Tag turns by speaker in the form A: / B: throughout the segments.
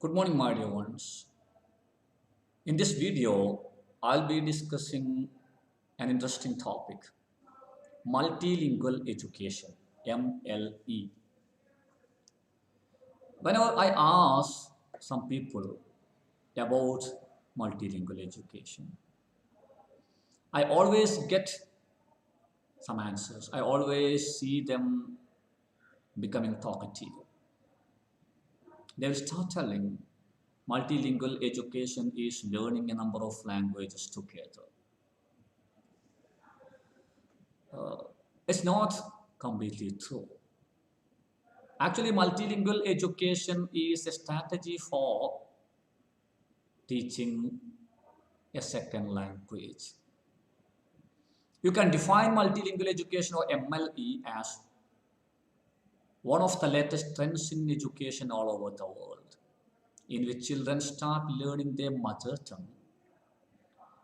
A: Good morning, my dear ones. In this video, I'll be discussing an interesting topic, multilingual education, MLE. Whenever I ask some people about multilingual education, I always get some answers. I always see them becoming talkative. They'll start telling multilingual education is learning a number of languages together. It's not completely true. Actually, multilingual education is a strategy for teaching a second language. You can define multilingual education or MLE as one of the latest trends in education all over the world, in which children start learning their mother tongue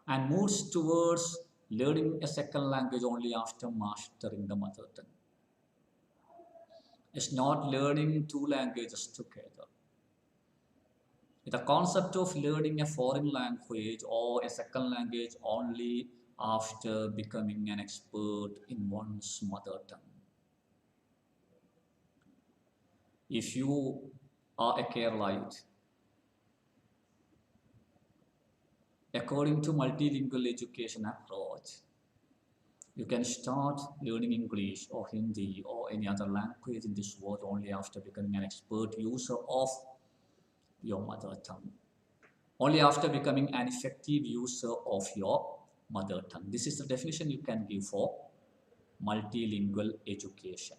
A: and moves towards learning a second language only after mastering the mother tongue. It's not learning two languages together. The concept of learning a foreign language or a second language only after becoming an expert in one's mother tongue. If you are a Keralite, according to multilingual education approach, you can start learning English or Hindi or any other language in this world only after becoming an expert user of your mother tongue. Only after becoming an effective user of your mother tongue. This is the definition you can give for multilingual education.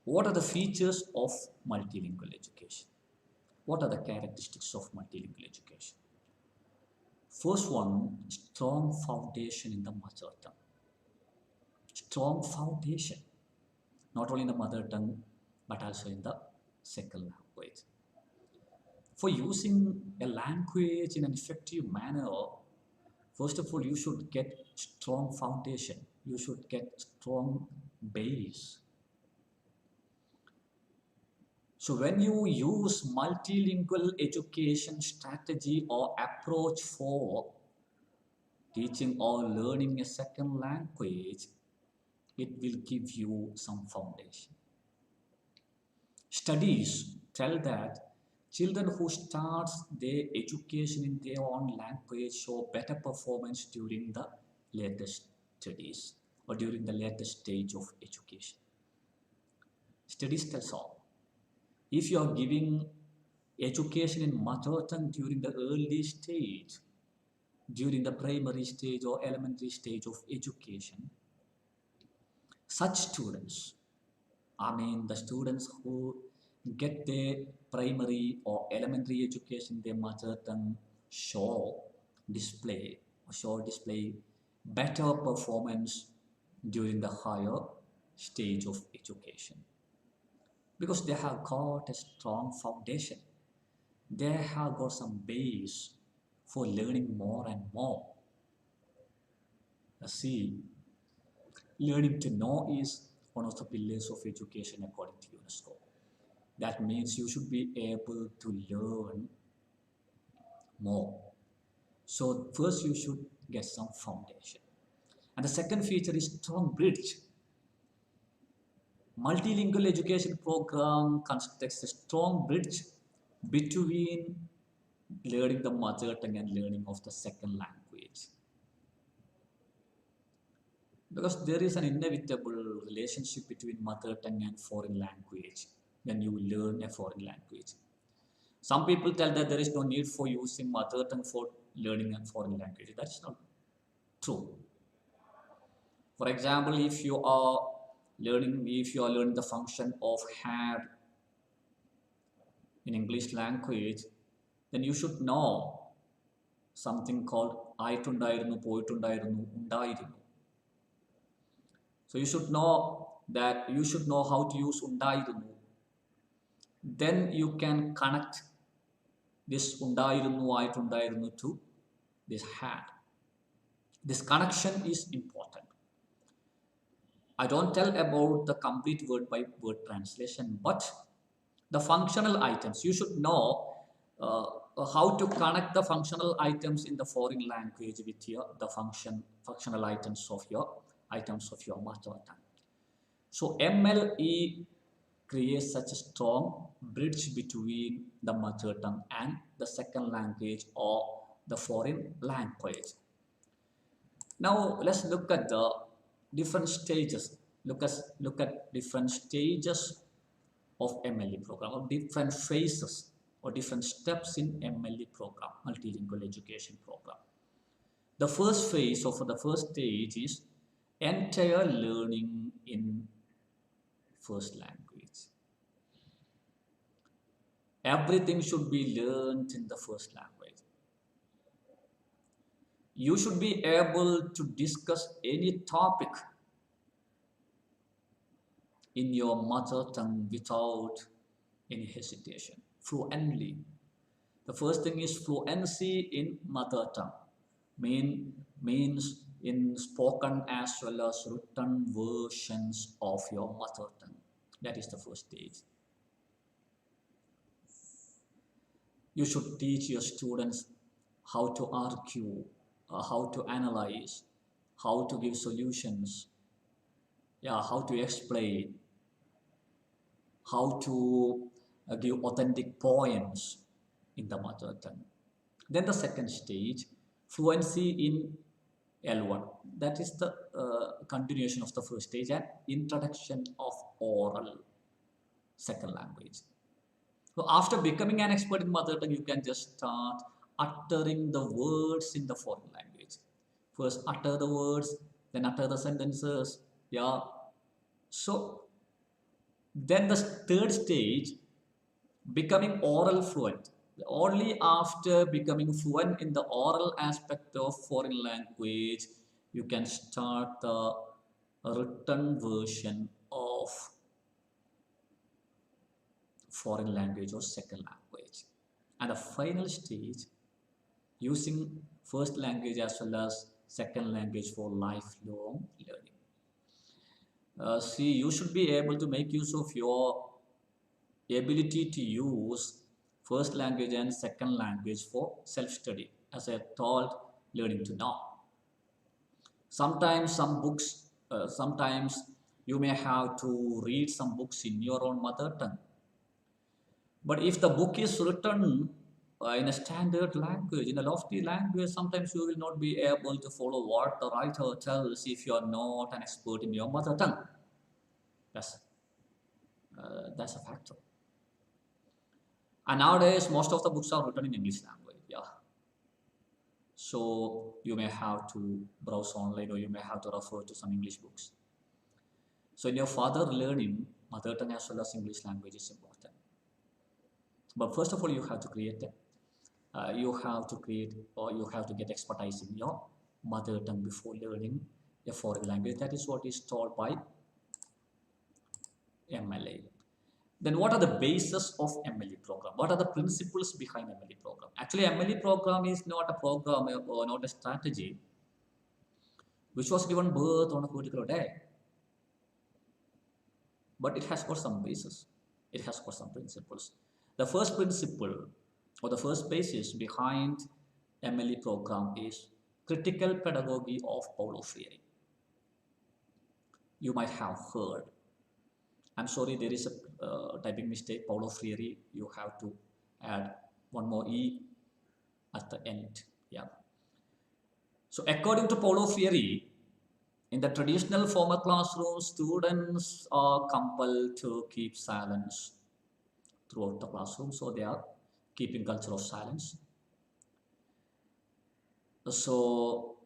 A: What are the features of multilingual education? What are the characteristics of multilingual education? First one, strong foundation in the mother tongue. Strong foundation, not only in the mother tongue, but also in the second language. For using a language in an effective manner, first of all, you should get strong foundation. You should get strong base. So when you use multilingual education strategy or approach for teaching or learning a second language, it will give you some foundation. Studies tell that children who start their education in their own language show better performance during the latest studies or during the latest stage of education. Studies tell so. If you are giving education in mother tongue during the early stage, during the primary stage or elementary stage of education, such students, the students who get their primary or elementary education in their mother tongue display better performance during the higher stage of education, because they have got a strong foundation. They have got some base for learning more and more. See, learning to know is one of the pillars of education according to UNESCO. That means you should be able to learn more. So first you should get some foundation. And the second feature is strong bridge. Multilingual education program constructs a strong bridge between learning the mother tongue and learning of the second language. Because there is an inevitable relationship between mother tongue and foreign language when you learn a foreign language. Some people tell that there is no need for using mother tongue for learning a foreign language. That is not true. For example, if you are learning the function of had in English language, then you should know something called ആയിട്ടുണ്ടായിരുന്നു, പോയിട്ടുണ്ടായിരുന്നു, ഉണ്ടായിരുന്നു. So you should know how to use ഉണ്ടായിരുന്നു. Then you can connect this ഉണ്ടായിരുന്നു, ആയിട്ടുണ്ടായിരുന്നു to this had. This connection is important. I don't tell about the complete word by word translation, but The functional items, you should know how to connect the functional items in the foreign language with your the functional items of your mother tongue. So MLE creates such a strong bridge between the mother tongue and the second language or the foreign language. Now let's look at the different stages. Look at different stages of MLE program, or different phases or different steps in MLE program, multilingual education program. The first phase or for the first stage is entire learning in first language. Everything should be learned in the first language. You should be able to discuss any topic in your mother tongue without any hesitation, fluently. The first thing is fluency in mother tongue. Means in spoken as well as written versions of your mother tongue. That is the first stage. You should teach your students how to argue, how to analyze, how to give solutions, how to explain, how to give authentic poems in the mother tongue. Then the second stage, fluency in L1. That is the continuation of the first stage and introduction of oral second language. So after becoming an expert in mother tongue, you can just start uttering the words in the foreign language. First utter the words, then utter the sentences. So then the third stage, becoming oral fluent. Only after becoming fluent in the oral aspect of foreign language, you can start the written version of foreign language or second language. And the final stage, using first language as well as second language for lifelong learning. See, you should be able to make use of your ability to use first language and second language for self-study, as I told, learning to know. Sometimes some books, sometimes you may have to read some books in your own mother tongue. But if the book is written in a standard language, in a lofty language, sometimes you will not be able to follow what the writer tells if you are not an expert in your mother tongue. That's a factor. And nowadays, most of the books are written in English language. So you may have to browse online, or you may have to refer to some English books. So in your further learning, mother tongue as well as English language is important. But first of all, you have to create or you have to get expertise in your mother tongue before learning a foreign language. That is what is taught by MLA. Then what are the bases of MLE program? What are the principles behind MLE program? Actually, MLE program is not a program or not a strategy which was given birth on a particular day. But it has got some basis. It has got some principles. The first principle or the first basis behind MLE program is critical pedagogy of Paulo Freire. You might have heard. I'm sorry, there is a typing mistake. Paulo Freire, you have to add one more E at the end. So according to Paulo Freire, in the traditional formal classroom, students are compelled to keep silence throughout the classroom. So they are keeping culture of silence. So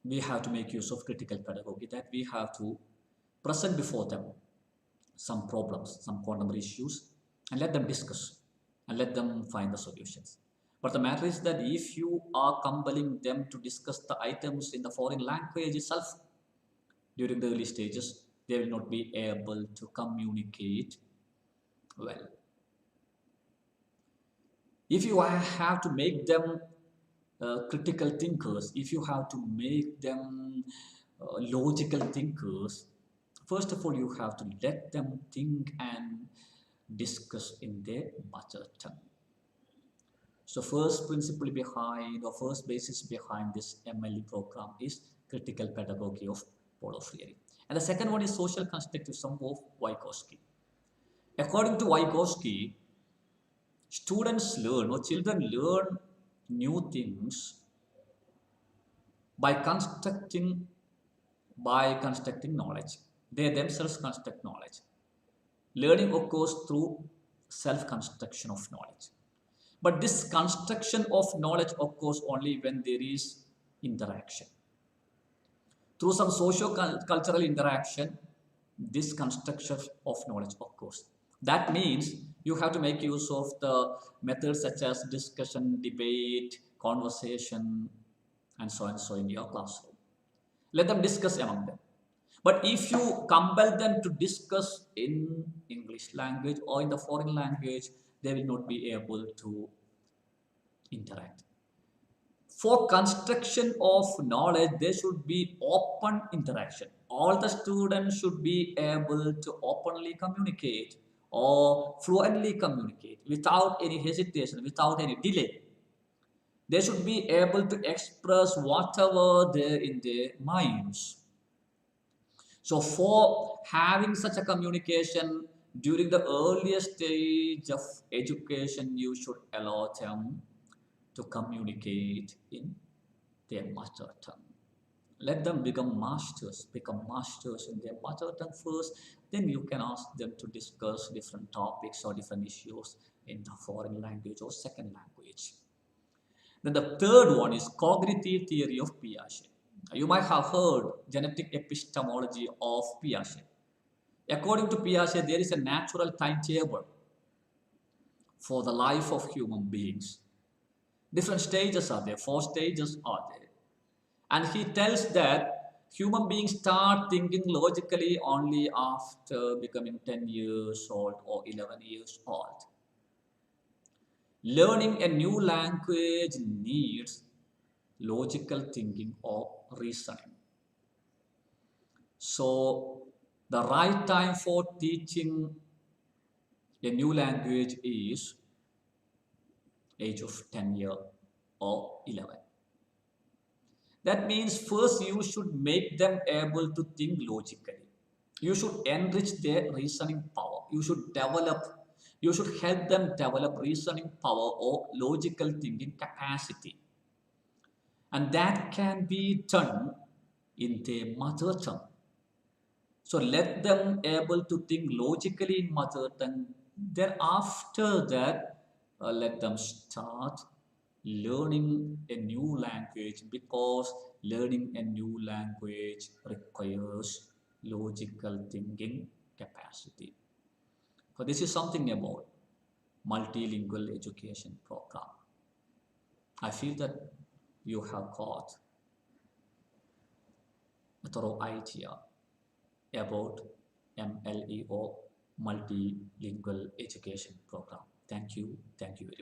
A: we have to make use of critical pedagogy, that we have to present before them some problems, some contemporary issues, and let them discuss and let them find the solutions. But the matter is that if you are compelling them to discuss the items in the foreign language itself during the early stages, they will not be able to communicate well. If you have to make them critical thinkers, if you have to make them logical thinkers, first of all, you have to let them think and discuss in their mother tongue. So first principle behind or first basis behind this MLE program is critical pedagogy of Polo Freire. And the second one is social constructivism of Vygotsky. According to Vygotsky, students learn or children learn new things by constructing knowledge. They themselves construct knowledge. Learning occurs through self-construction of knowledge. But this construction of knowledge occurs only when there is interaction. Through some socio-cultural interaction, this construction of knowledge occurs. That means you have to make use of the methods such as discussion, debate, conversation, and so in your classroom. Let them discuss among them. But if you compel them to discuss in English language or in the foreign language, they will not be able to interact. For construction of knowledge, there should be open interaction. All the students should be able to openly communicate or fluently communicate without any hesitation, without any delay. They should be able to express whatever there in their minds. So for having such a communication during the earliest stage of education, you should allow them to communicate in their mother tongue. Let them become masters in their mother tongue first, then you can ask them to discuss different topics or different issues in the foreign language or second language. Then the third one is cognitive theory of Piaget. You might have heard genetic epistemology of Piaget. According to Piaget, there is a natural timetable for the life of human beings. Different stages are there, 4 stages are there. And he tells that human beings start thinking logically only after becoming 10 years old or 11 years old. Learning a new language needs logical thinking or reasoning. So the right time for teaching a new language is age of 10 years or 11. That means first you should make them able to think logically. You should enrich their reasoning power. You should help them develop reasoning power or logical thinking capacity. And that can be done in their mother tongue. So let them able to think logically in mother tongue. Then after that, let them start learning a new language, because learning a new language requires logical thinking capacity. So this is something about multilingual education program. I feel that you have got a thorough idea about MLE or Multilingual Education Program. Thank you very much.